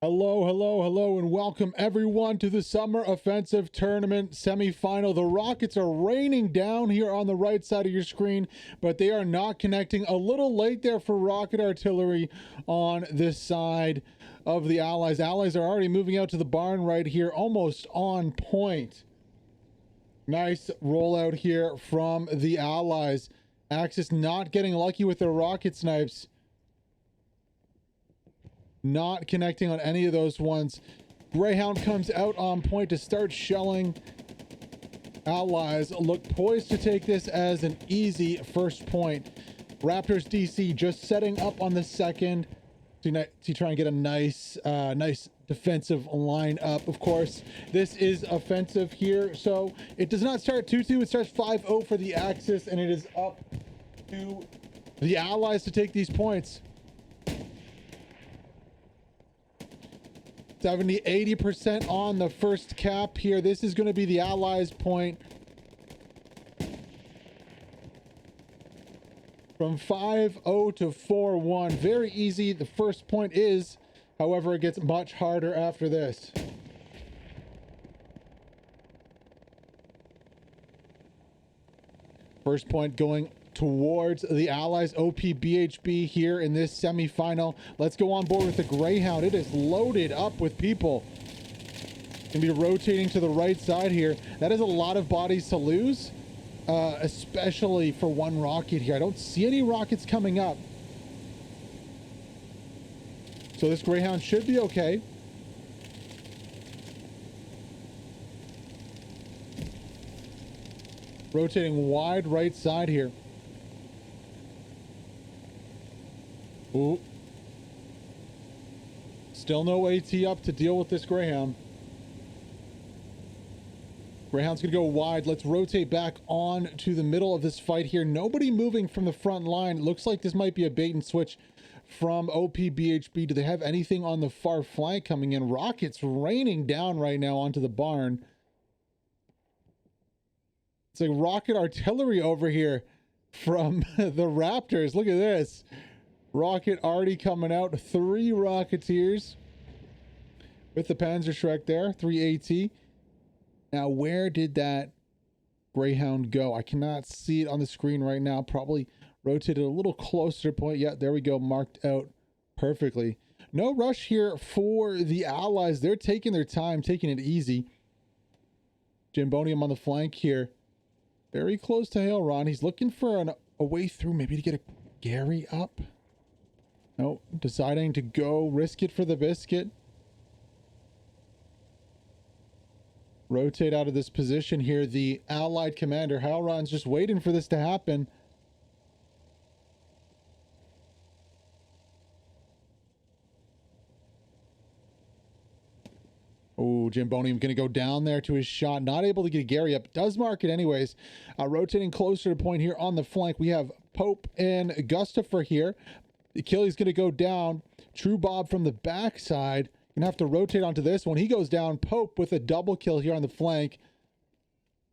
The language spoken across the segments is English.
Hello, hello, hello, and welcome everyone to the Summer Offensive Tournament semifinal. The Rockets are raining down here on the right side of your screen, but they are not connecting. A little late there for Rocket Artillery on this side of the Allies. Allies are already moving out to the barn right here, almost on point. Nice rollout here from the Allies. Axis not getting lucky with their rocket snipes. Not connecting on any of those ones. Greyhound comes out on point to start shelling. Allies look poised to take this as an easy first point. Raptors DC just setting up on the second to try and get a nice defensive line up. Of course, this is offensive here, so it does not start 2-2. It starts 5-0 for the Axis, and it is up to the Allies to take these points. 70-80% on the first cap here. This is going to be the Allies' point. From 5-0 to 4-1. Very easy. The first point is, however, it gets much harder after this. First point going towards the Allies. OP BHB here in this semifinal. Let's go on board with the Greyhound. It is loaded up with people. Gonna be rotating to the right side here. That is a lot of bodies to lose, especially for one rocket here. I don't see any rockets coming up, so this Greyhound should be okay. Rotating wide right side here. Ooh. Still no AT up to deal with this Greyhound. Greyhound's gonna go wide. Let's rotate back on to the middle of this fight here. Nobody moving from the front line. Looks like this might be a bait and switch from OP BHB. Do they have anything on the far flank coming in? Rockets raining down right now onto the barn. It's like rocket artillery over here from the Raptors. Look at this. Rocket already coming out. 3 Rocketeers with the Panzerschreck there. 3 AT. Now, where did that Greyhound go? I cannot see it on the screen right now. Probably rotated a little closer to point. Yeah, there we go. Marked out perfectly. No rush here for the Allies. They're taking their time, taking it easy. Jimbonium on the flank here. Very close to Hailron. He's looking for a way through, maybe to get a Gary up. No, deciding to go risk it for the biscuit. Rotate out of this position here. The Allied commander, Halron's just waiting for this to happen. Oh, Jimbonium going to go down there to his shot. Not able to get a Gary up. Does mark it anyways. Rotating closer to point here on the flank. We have Pope and Gustafer here. Achilles going to go down. True Bob from the backside. Going to have to rotate onto this one. He goes down. Pope with a double kill here on the flank.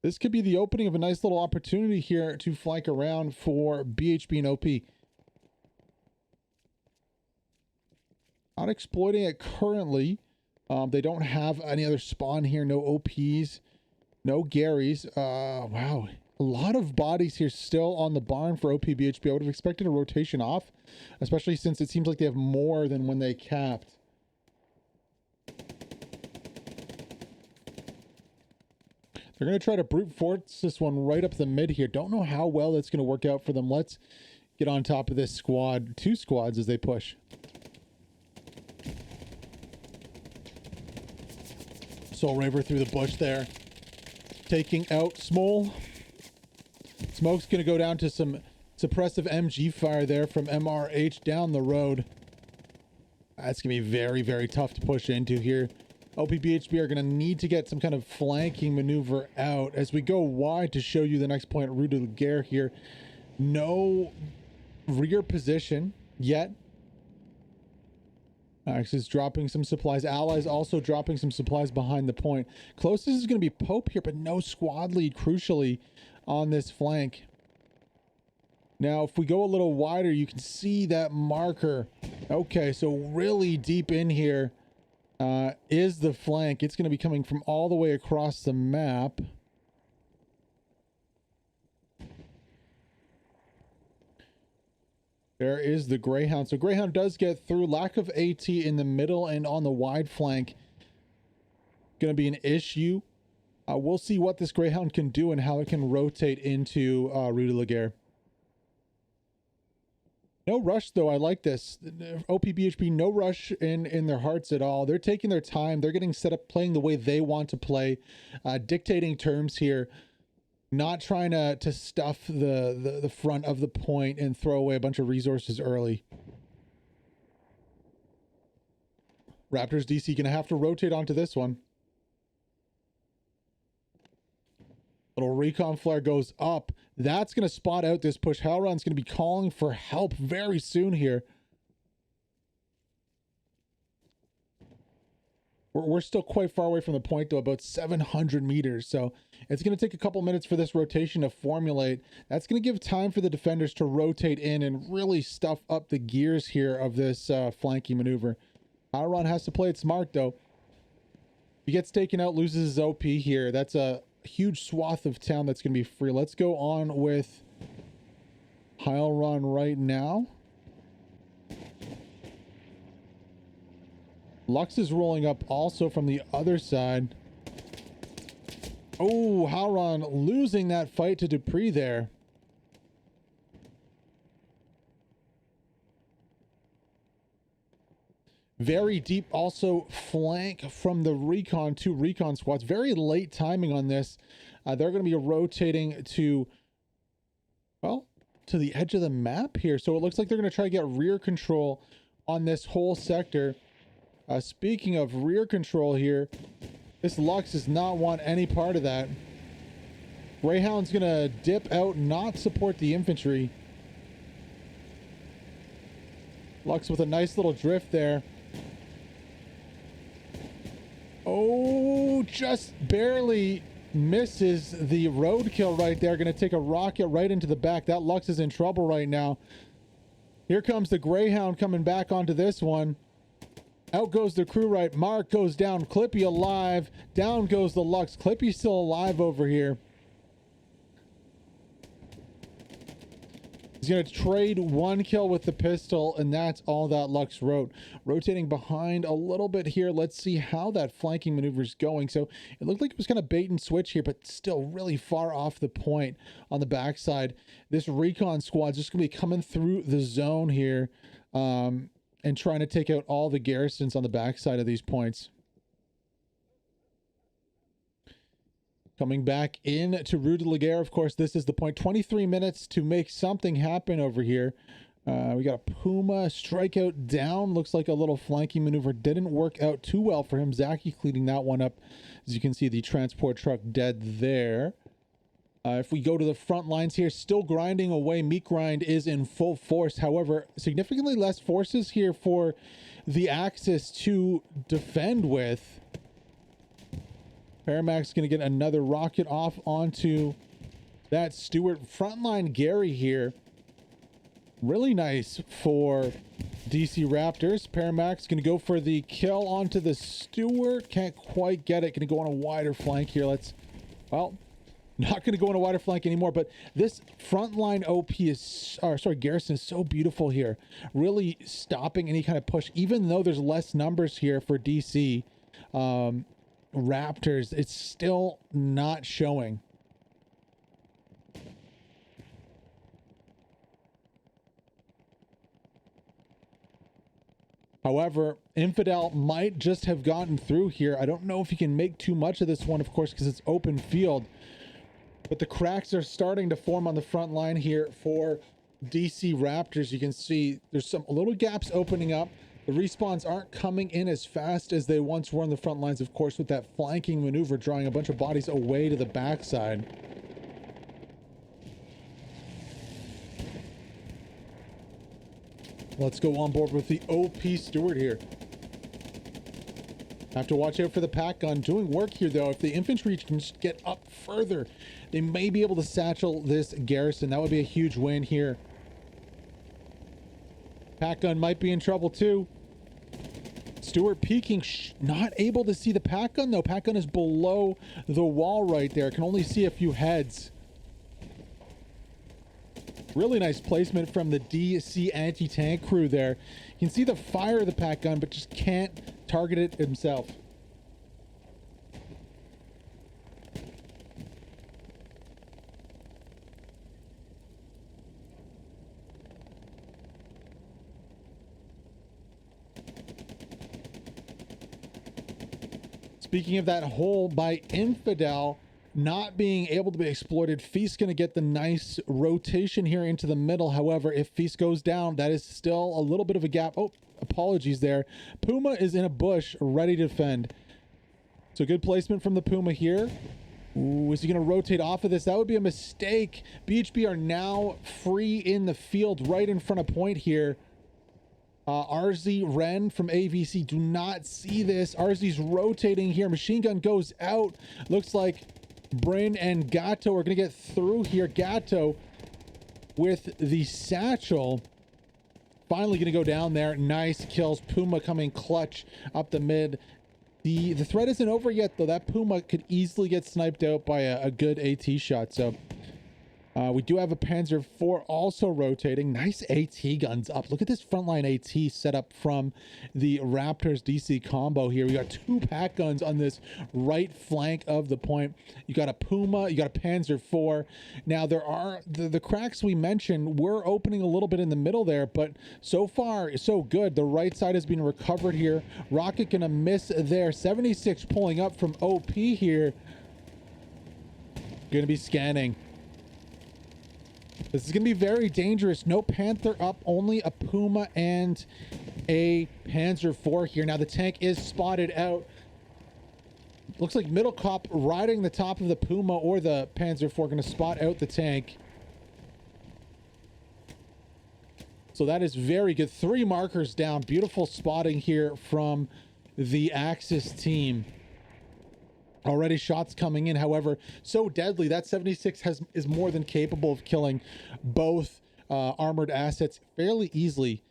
This could be the opening of a nice little opportunity here to flank around for BHB and OP. Not exploiting it currently. They don't have any other spawn here. No OPs. No Garys. Wow. A lot of bodies here still on the barn for OP BHB. I would have expected a rotation off, especially since it seems like they have more than when they capped. They're going to try to brute force this one right up the mid here. Don't know how well that's going to work out for them. Let's get on top of this squad. 2 squads as they push. Soul Raver through the bush there. Taking out Smole. Smoke's going to go down to some suppressive MG fire there from MRH down the road. That's going to be very, very tough to push into here. OPBHB are going to need to get some kind of flanking maneuver out as we go wide to show you the next point. Rue de la Guerre here. No rear position yet. Axis dropping some supplies. Allies also dropping some supplies behind the point. Closest is going to be Pope here, but no squad lead, crucially, on this flank. Now, if we go a little wider, you can see that marker. Okay, so really deep in here. is the flank. It's going to be coming from all the way across the map. There is the Greyhound. So Greyhound does get through. Lack of AT in the middle and on the wide flank going to be an issue. We'll see what this Greyhound can do and how it can rotate into Rue de la Guerre. No rush, though. I like this. OP BHB, no rush in their hearts at all. They're taking their time. They're getting set up, playing the way they want to play, dictating terms here, not trying to stuff the front of the point and throw away a bunch of resources early. Raptors DC going to have to rotate onto this one. Little recon flare goes up. That's going to spot out this push. Halron's going to be calling for help very soon here. We're still quite far away from the point, though, about 700 meters. So it's going to take a couple minutes for this rotation to formulate. That's going to give time for the defenders to rotate in and really stuff up the gears here of this flanking maneuver. Halron has to play it smart, though. If he gets taken out, loses his OP here. That's a huge swath of town that's going to be free. Let's go on with Halron right now. Lux is rolling up also from the other side. Oh, Halron losing that fight to Dupree there. Very deep also flank from the recon, two recon squads. Very late timing on this. They're going to be rotating to, well, to the edge of the map here. So it looks like they're going to try to get rear control on this whole sector. Speaking of rear control here, this Lux does not want any part of that. Greyhound's going to dip out, not support the infantry. Lux with a nice little drift there. Oh, just barely misses the roadkill right there. Going to take a rocket right into the back. That Lux is in trouble right now. Here comes the Greyhound coming back onto this one. Out goes the crew right. Mark goes down. Clippy alive. Down goes the Lux. Clippy's still alive over here. He's going to trade one kill with the pistol, and that's all that Lux wrote. Rotating behind a little bit here. Let's see how that flanking maneuver is going. So it looked like it was kind of bait and switch here, but still really far off the point on the backside. This recon squad's just going to be coming through the zone here and trying to take out all the garrisons on the backside of these points. Coming back in to Rue de la Guerre, of course, this is the point. 23 minutes to make something happen over here. We got a Puma strikeout down. Looks like a little flanking maneuver didn't work out too well for him. Zaki cleaning that one up. As you can see, the transport truck dead there. If we go to the front lines here, still grinding away. Meat grind is in full force. However, significantly less forces here for the Axis to defend with. Paramac's going to get another rocket off onto that Stewart. Frontline Gary here. Really nice for DC Raptors. Paramac's going to go for the kill onto the Stewart. Can't quite get it. Going to go on a wider flank here. Well, not going to go on a wider flank anymore, but this frontline OP is, Garrison is so beautiful here. Really stopping any kind of push, even though there's less numbers here for DC. Raptors, it's still not showing. However, Infidel might just have gotten through here. I don't know if he can make too much of this one, of course, because it's open field. But the cracks are starting to form on the front line here for DC Raptors. You can see there's some little gaps opening up. The respawns aren't coming in as fast as they once were on the front lines, of course, with that flanking maneuver drawing a bunch of bodies away to the backside. Let's go on board with the OP Stewart here. Have to watch out for the pack gun. Doing work here, though. If the infantry can just get up further, they may be able to satchel this garrison. That would be a huge win here. Pack gun might be in trouble too. Stewart peeking, not able to see the pack gun though. Pack gun is below the wall right there. Can only see a few heads. Really nice placement from the DC anti-tank crew there. You can see the fire of the pack gun, but just can't target it himself. Speaking of that hole by Infidel not being able to be exploited, Feast going to get the nice rotation here into the middle. However, if Feast goes down, that is still a little bit of a gap. Oh, apologies there. Puma is in a bush ready to defend. So good placement from the Puma here. Ooh, is he going to rotate off of this? That would be a mistake. BHB are now free in the field right in front of point here. RZ Ren from AVC, do not see this. RZ's rotating here. Machine gun goes out. Looks like Bryn and Gato are going to get through here. Gato with the satchel. Finally going to go down there. Nice kills. Puma coming clutch up the mid. The threat isn't over yet, though. That Puma could easily get sniped out by a good AT shot. So we do have a Panzer IV also rotating. Nice AT guns up. Look at this frontline AT setup from the Raptors DC combo here. We got two pack guns on this right flank of the point. You got a Puma, you got a Panzer IV. Now there are the cracks we mentioned. We're opening a little bit in the middle there, but so far so good. The right side has been recovered here. Rocket gonna miss there. 76 pulling up from OP here. Gonna be scanning. This is going to be very dangerous. No Panther up, only a Puma and a Panzer IV here. Now the tank is spotted out. Looks like Middle Cop riding the top of the Puma or the Panzer IV, going to spot out the tank. So that is very good. 3 markers down. Beautiful spotting here from the Axis team. Already shots coming in, however, so deadly. That 76 is more than capable of killing both armored assets fairly easily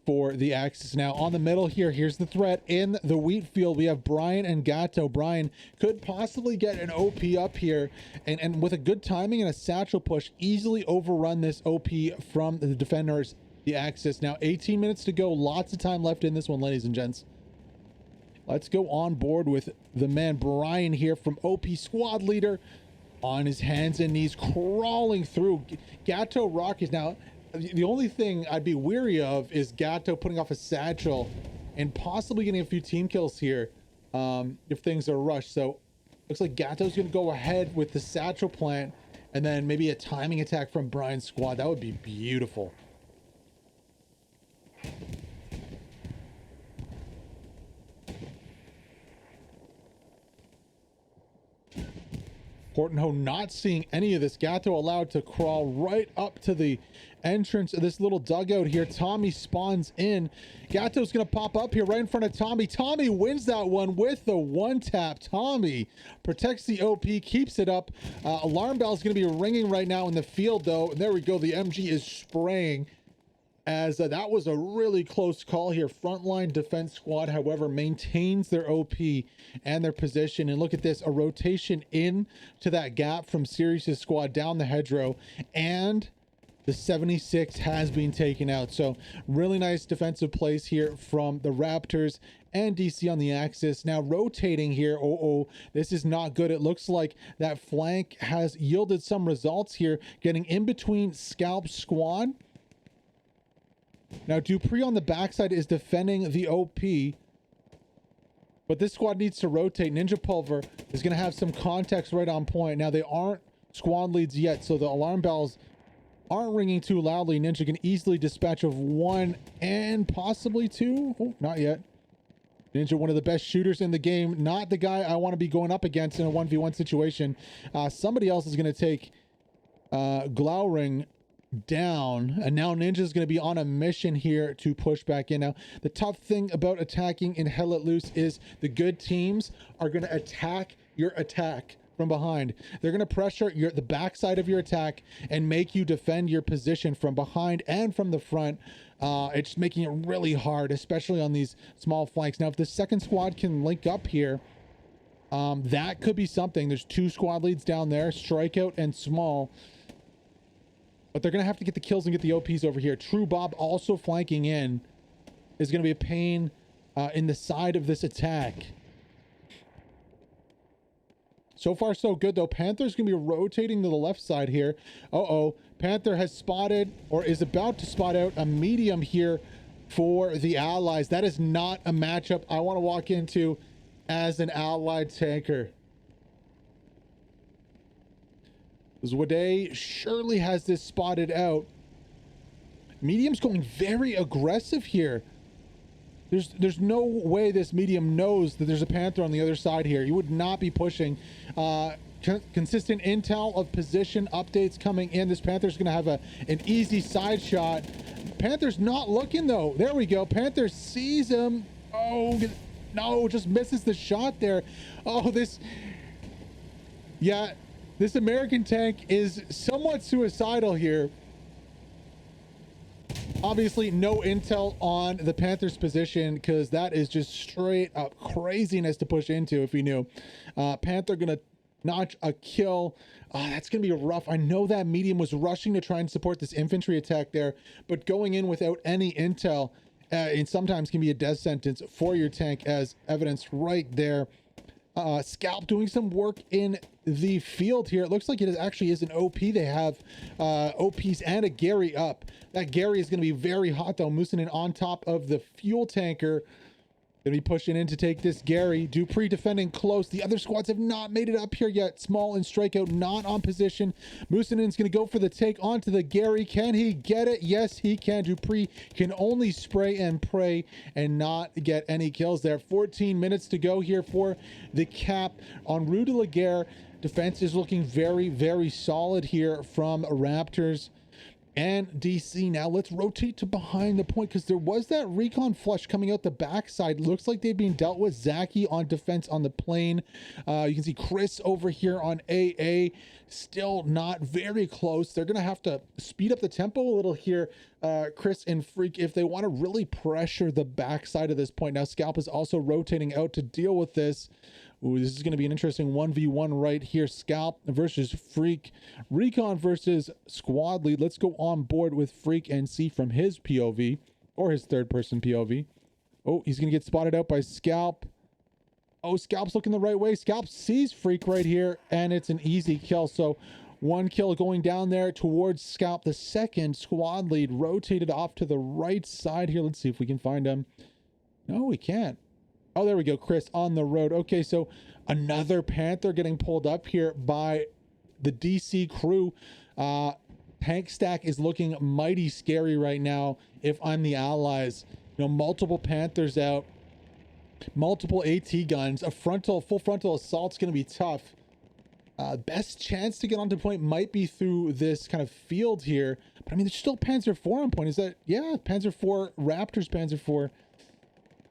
for the Axis. Now on the middle here, here's the threat in the wheat field. We have Brian and Gato. Brian could possibly get an OP up here, and with a good timing and a satchel push, easily overrun this OP from the defenders, the Axis. Now 18 minutes to go. Lots of time left in this one, ladies and gents. Let's go on board with the man Brian here from OP squad leader, on his hands and knees crawling through. Gato Rock is now, the only thing I'd be weary of is Gato putting off a satchel and possibly getting a few team kills here if things are rushed. So looks like Gato's going to go ahead with the satchel plant and then maybe a timing attack from Brian's squad. That would be beautiful. Portenho not seeing any of this. Gato allowed to crawl right up to the entrance of this little dugout here. Tommy spawns in. Gato's going to pop up here right in front of Tommy. Tommy wins that one with the one tap. Tommy protects the OP, keeps it up. Alarm bell is going to be ringing right now in the field, though. And there we go. The MG is spraying, as that was a really close call here. Frontline defense squad, however, maintains their OP and their position. And look at this, a rotation in to that gap from Sirius' squad down the hedgerow, and the 76 has been taken out. So really nice defensive plays here from the Raptors and DC on the Axis. Now rotating here. This is not good. It looks like that flank has yielded some results here, getting in between Scalp squad. Now Dupree on the backside is defending the OP, but this squad needs to rotate. Ninja Pulver is going to have some context right on point. Now they aren't squad leads yet, so the alarm bells aren't ringing too loudly. Ninja can easily dispatch of 1 and possibly 2. Oh, not yet. Ninja, one of the best shooters in the game. Not the guy I want to be going up against in a 1v1 situation. Somebody else is going to take Glowring down, and now Ninja's going to be on a mission here to push back in. Now the tough thing about attacking in Hell Let Loose is the good teams are going to attack your attack from behind. They're going to pressure the backside of your attack and make you defend your position from behind and from the front. It's making it really hard, especially on these small flanks. Now, if the second squad can link up here, that could be something. There's 2 squad leads down there, Strikeout and Small. But they're going to have to get the kills and get the OPs over here. True Bob also flanking in is going to be a pain in the side of this attack. So far, so good, though. Panther's going to be rotating to the left side here. Uh-oh. Panther has spotted, or is about to spot out, a medium here for the Allies. That is not a matchup I want to walk into as an Allied tanker. Zwade surely has this spotted out. Medium's going very aggressive here. There's no way this medium knows that there's a Panther on the other side here. You would not be pushing. Consistent intel of position updates coming in. This Panther's going to have an easy side shot. Panther's not looking, though. There we go. Panther sees him. Oh, no, just misses the shot there. Oh, this American tank is somewhat suicidal here. Obviously, no intel on the Panthers' position, because that is just straight up craziness to push into if you knew. Panther gonna notch a kill. That's gonna be rough. I know that medium was rushing to try and support this infantry attack there, but going in without any intel and sometimes can be a death sentence for your tank, as evidenced right there. Scalp doing some work in the field here. It looks like it actually is an OP. They have OPs and a Gary up. That Gary is going to be very hot, though. Moosenin on top of the fuel tanker. Going to be pushing in to take this Gary. Dupree defending close. The other squads have not made it up here yet. Small and Strikeout not on position. Moosenin's going to go for the take onto the Gary. Can he get it? Yes, he can. Dupree can only spray and pray and not get any kills there. 14 minutes to go here for the cap on Rue de la Guerre. Defense is looking very, very solid here from Raptors and DC. Now let's rotate to behind the point, because there was that recon flush coming out the backside. Looks like they've been dealt with. Zaki on defense on the plane. You can see Chris over here on AA, still not very close. They're gonna have to speed up the tempo a little here, Chris and Freak, if they want to really pressure the backside of this point. Now Scalp is also rotating out to deal with this. Ooh, this is going to be an interesting 1v1 right here. Scalp versus Freak. Recon versus squad lead. Let's go on board with Freak and see from his POV, or his third-person POV. Oh, he's going to get spotted out by Scalp. Oh, Scalp's looking the right way. Scalp sees Freak right here, and it's an easy kill. So 1 kill going down there towards Scalp. The second squad lead rotated off to the right side here. Let's see if we can find him. No, we can't. Oh, there we go. Chris on the road. Okay, so another Panther getting pulled up here by the DC crew. Tank stack is looking mighty scary right now if I'm the Allies. You know, multiple Panthers out, multiple AT guns, full frontal assault's going to be tough. Best chance to get onto point might be through this kind of field here. But I mean, there's still Panzer IV on point. Is that, yeah, Panzer IV, Raptors Panzer IV.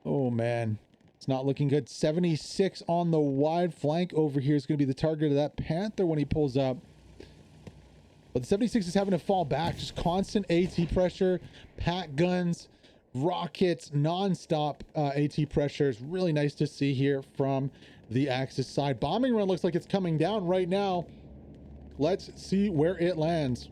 Oh, man. It's not looking good. 76 on the wide flank over here is going to be the target of that Panther when he pulls up. But the 76 is having to fall back. Just constant AT pressure, pack guns, rockets, non-stop AT pressure. Is really nice to see here from the Axis side. Bombing run looks like it's coming down right now. Let's see where it lands.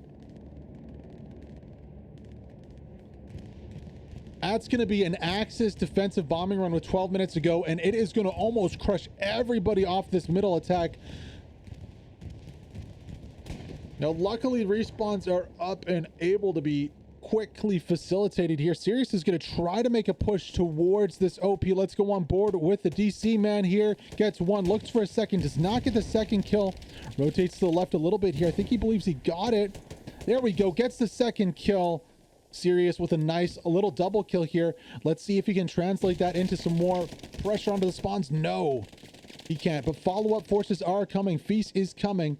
That's going to be an Axis defensive bombing run with 12 minutes to go, and it is going to almost crush everybody off this middle attack. Now, luckily, respawns are up and able to be quickly facilitated here. Sirius is going to try to make a push towards this OP. Let's go on board with the DC man here. Gets 1, looks for a second, does not get the second kill. Rotates to the left a little bit here. I think he believes he got it. There we go. Gets the second kill. Sirius with a little double kill here. Let's see if he can translate that into some more pressure onto the spawns. No, he can't. But follow-up forces are coming. Feast is coming.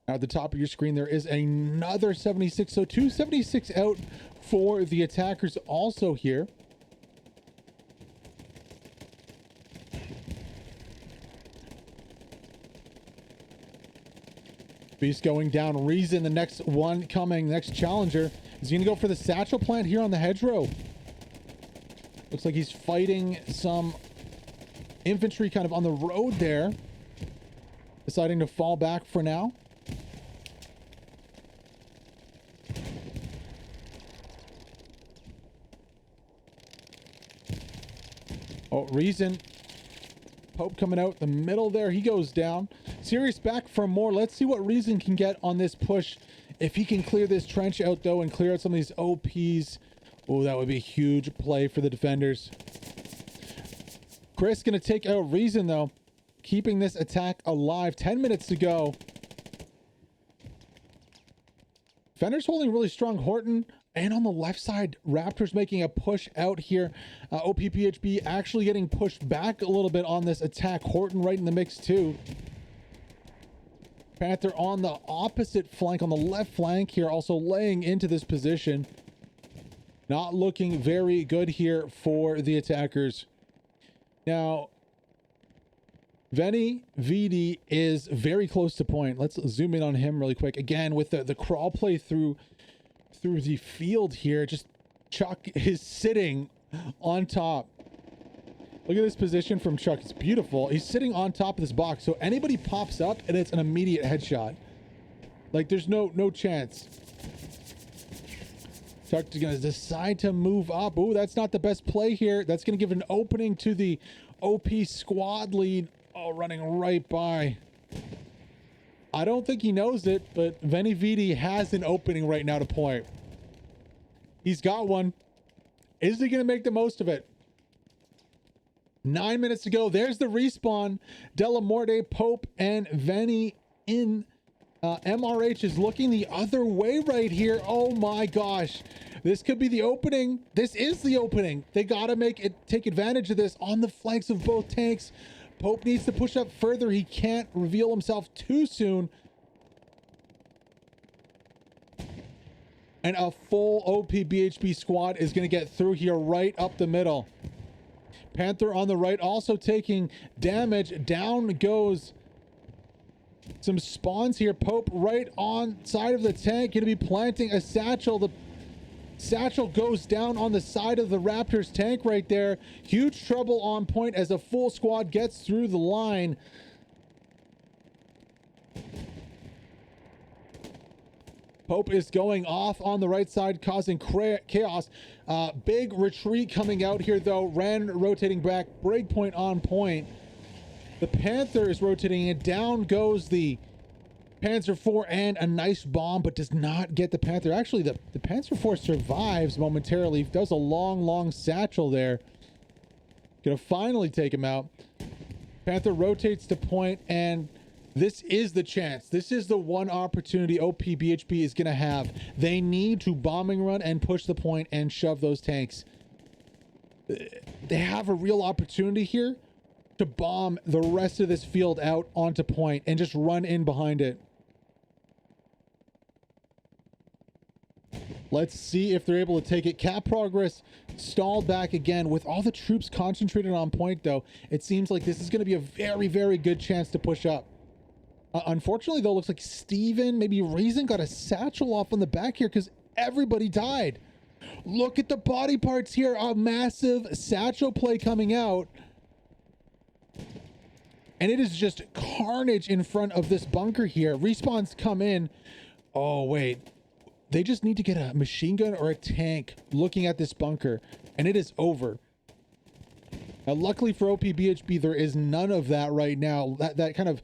Now at the top of your screen, there is another 76. So 2 76 out for the attackers also here. Beast going down. Reason, the next one coming, next challenger. Is he going to go for the satchel plant here on the hedgerow? Looks like he's fighting some infantry kind of on the road there. Deciding to fall back for now. Oh, Reason. Pope coming out the middle there. He goes down. Sirius back for more. Let's see what Reason can get on this push. If he can clear this trench out, though, and clear out some of these OPs. Oh, that would be a huge play for the defenders. Chris going to take out Reason, though. Keeping this attack alive. 10 minutes to go. Defenders holding really strong. Horton. And on the left side, Raptors making a push out here. OPBHB actually getting pushed back a little bit on this attack. Horton right in the mix too. Panther on the opposite flank, on the left flank here, also laying into this position. Not looking very good here for the attackers. Now, Veni VD is very close to point. Let's zoom in on him really quick. Again, with the crawl play through the field here. Just Chuck is sitting on top. Look at this position from Chuck. It's beautiful. He's sitting on top of this box, so anybody pops up and it's an immediate headshot. Like, there's no chance. Chuck's gonna decide to move up. Ooh, that's not the best play here. That's gonna give an opening to the OP squad lead. Oh, running right by. I don't think he knows it, but Veni Vidi has an opening right now to point. He's got one. Is he going to make the most of it? 9 minutes to go. There's the respawn. Delamorte, Pope, and Veni in. MRH is looking the other way right here. Oh my gosh. This could be the opening. This is the opening. They got to take advantage of this on the flanks of both tanks. Pope needs to push up further. He can't reveal himself too soon. And a full OP BHB squad is going to get through here right up the middle. Panther on the right also taking damage. Down goes some spawns here. Pope right on side of the tank. Going to be planting a satchel. The satchel goes down on the side of the Raptors tank right there. Huge trouble on point as a full squad gets through the line. Pope is going off on the right side, causing chaos. Big retreat coming out here, though. Ren rotating back. Breakpoint on point. The Panther is rotating it. Down goes the Panzer IV, and a nice bomb, but does not get the Panther. Actually, the Panzer IV survives momentarily. Does a long satchel there. Gonna finally take him out. Panther rotates to point, and this is the chance. This is the one opportunity OP BHB is gonna have. They need to bombing run and push the point and shove those tanks. They have a real opportunity here to bomb the rest of this field out onto point and just run in behind it. Let's see if they're able to take it. Cap progress stalled back again. With all the troops concentrated on point, though, it seems like this is going to be a very good chance to push up. Unfortunately, though, looks like Steven, maybe Reason, got a satchel off on the back here because everybody died. Look at the body parts here. A massive satchel play coming out. And it is just carnage in front of this bunker here. Respawns come in. Oh, wait. They just need to get a machine gun or a tank looking at this bunker, and it is over. Now, luckily for OPBHB, there is none of that right now. That kind of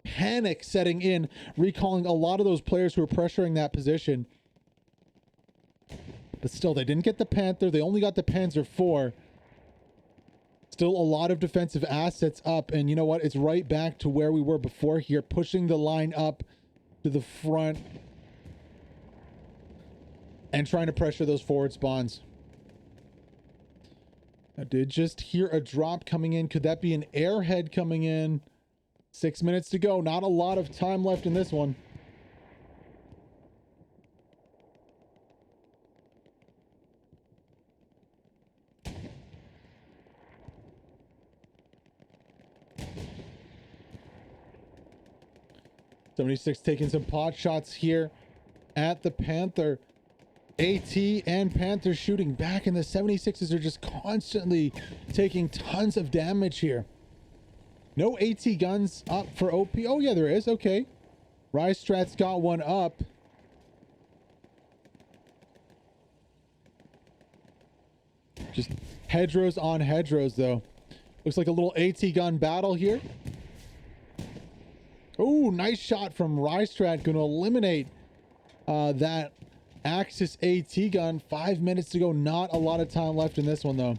panic setting in, recalling a lot of those players who are pressuring that position. But still, they didn't get the Panther. They only got the Panzer IV. Still a lot of defensive assets up, and you know what? It's right back to where we were before here, pushing the line up to the front and trying to pressure those forward spawns. I did just hear a drop coming in. Could that be an airhead coming in? 6 minutes to go. Not a lot of time left in this one. 76 taking some pot shots here at the Panther. AT and Panther shooting back, and the 76s are just constantly taking tons of damage here. No AT guns up for OP. Oh yeah, there is. Okay. Rystrat's got one up. Just hedgerows on hedgerows though. Looks like a little AT gun battle here. Oh, nice shot from Rystrat. Going to eliminate that Axis AT gun. 5 minutes to go. Not a lot of time left in this one though.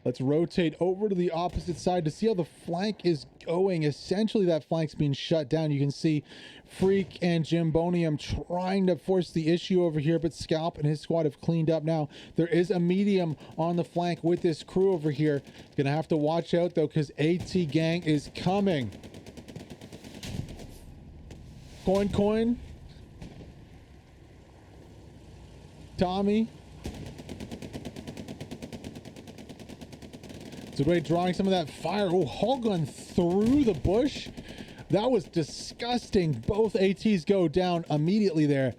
Let's rotate over to the opposite side to see how the flank is going. Essentially, that flank's being shut down. You can see Freak and Jimbonium trying to force the issue over here, but Scalp and his squad have cleaned up now. There is a medium on the flank with this crew over here. Gonna have to watch out, though, because AT Gang is coming. Coin. Tommy. Today drawing some of that fire. Oh, hull gun through the bush. That was disgusting. Both ATs go down immediately there.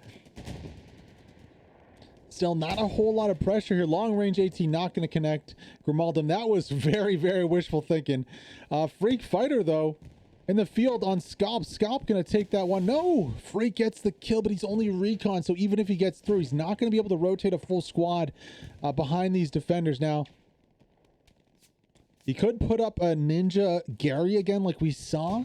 Still not a whole lot of pressure here. Long range AT not going to connect. Grimaldum, that was very, very wishful thinking. Freak Fighter, though, in the field on Scalp. Scalp going to take that one. No! Freak gets the kill, but he's only recon, so even if he gets through, he's not going to be able to rotate a full squad behind these defenders now. He could put up a Ninja Gary again like we saw,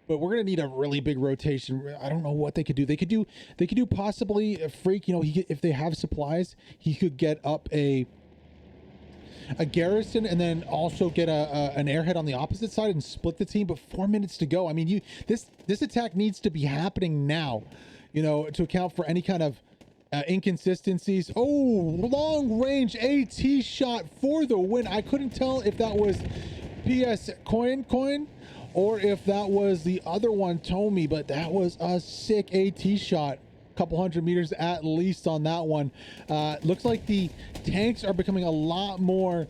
but we're gonna need a really big rotation. I don't know what they could do. They could do possibly a Freak, you know, if they have supplies, he could get up a Garrison and then also get an airhead on the opposite side and split the team, but 4 minutes to go. I mean, this attack needs to be happening now, you know, to account for any kind of inconsistencies. Oh, long range AT shot for the win. I couldn't tell if that was PS Coin or if that was the other one, Tommy, but that was a sick AT shot. Couple 100 meters at least on that one. Looks like the tanks are becoming a lot more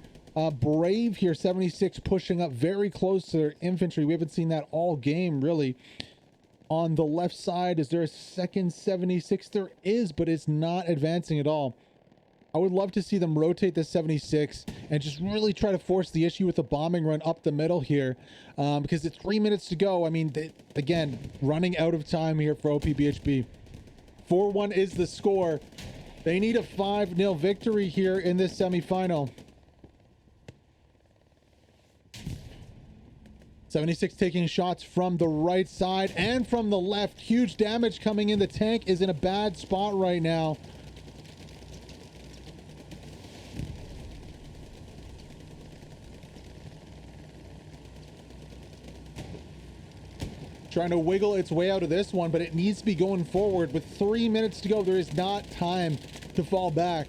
brave here. 76 pushing up very close to their infantry. We haven't seen that all game, really. On the left side, is there a second 76? There is, but it's not advancing at all. I would love to see them rotate the 76 and just really try to force the issue with the bombing run up the middle here, because it's 3 minutes to go. I mean, again, running out of time here for OPBHB. 4-1 is the score. They need a 5-0 victory here in this semifinal. 76 taking shots from the right side and from the left. Huge damage coming in. The tank is in a bad spot right now. Trying to wiggle its way out of this one, but it needs to be going forward. With 3 minutes to go, there is not time to fall back.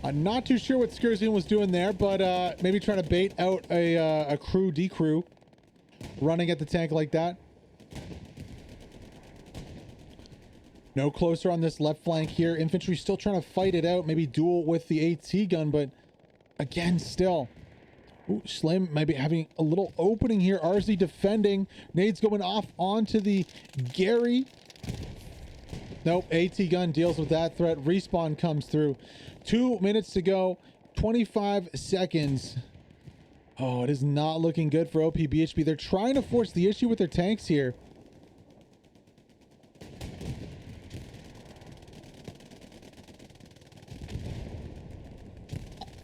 I'm not too sure what Skurzian was doing there, but maybe trying to bait out a crew decrew running at the tank like that. No closer on this left flank here. Infantry still trying to fight it out, maybe duel with the AT gun, but again, still. Ooh, Slim might be having a little opening here. RZ defending. Nades going off onto the Gary. Nope, AT gun deals with that threat. Respawn comes through. 2 minutes to go, 25 seconds. Oh, it is not looking good for OPBHB. They're trying to force the issue with their tanks here.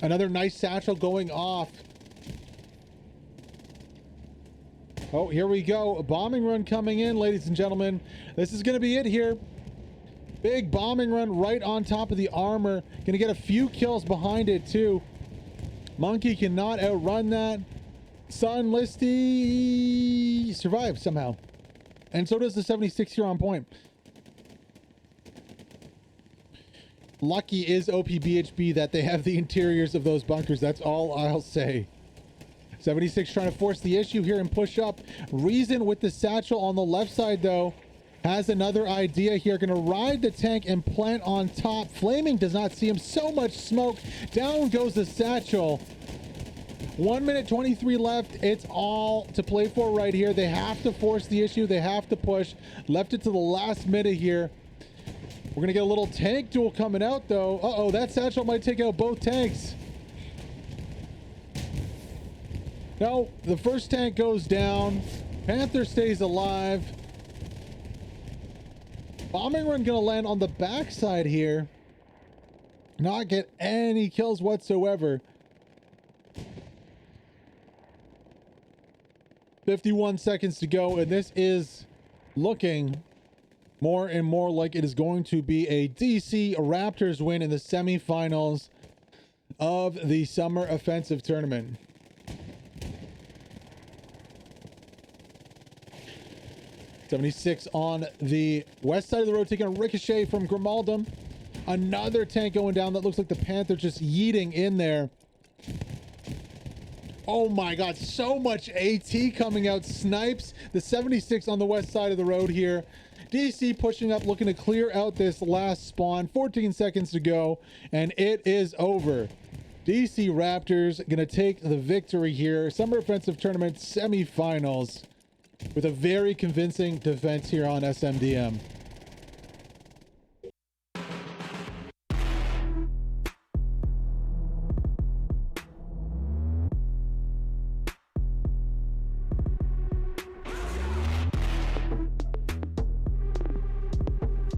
Another nice satchel going off. Oh, here we go. A bombing run coming in, ladies and gentlemen. This is going to be it here. Big bombing run right on top of the armor. Gonna get a few kills behind it too. Monkey cannot outrun that. Sun Listy survived somehow. And so does the 76 here on point. Lucky is OPBHB that they have the interiors of those bunkers. That's all I'll say. 76 trying to force the issue here and push up. Reason with the satchel on the left side though. has another idea here. Gonna ride the tank and plant on top. Flaming does not see him. So much smoke. Down goes the satchel. 1 minute 23 left. It's all to play for right here. They have to force the issue. They have to push. Left it to the last minute here. We're gonna get a little tank duel coming out though. Uh-oh, that satchel might take out both tanks. No, the first tank goes down. Panther stays alive. Bombing run gonna land on the backside here. Not get any kills whatsoever. 51 seconds to go, and this is looking more and more like it is going to be a DC Raptors win in the semifinals of the Summer Offensive Tournament. .76 on the west side of the road, taking a ricochet from Grimaldum. Another tank going down. That looks like the Panther just yeeting in there. Oh my god, so much AT coming out. Snipes the 76 on the west side of the road here. DC pushing up, looking to clear out this last spawn. 14 seconds to go, and it is over. DC Raptors gonna take the victory here. Summer Offensive Tournament semifinals with a very convincing defense here on SMDM.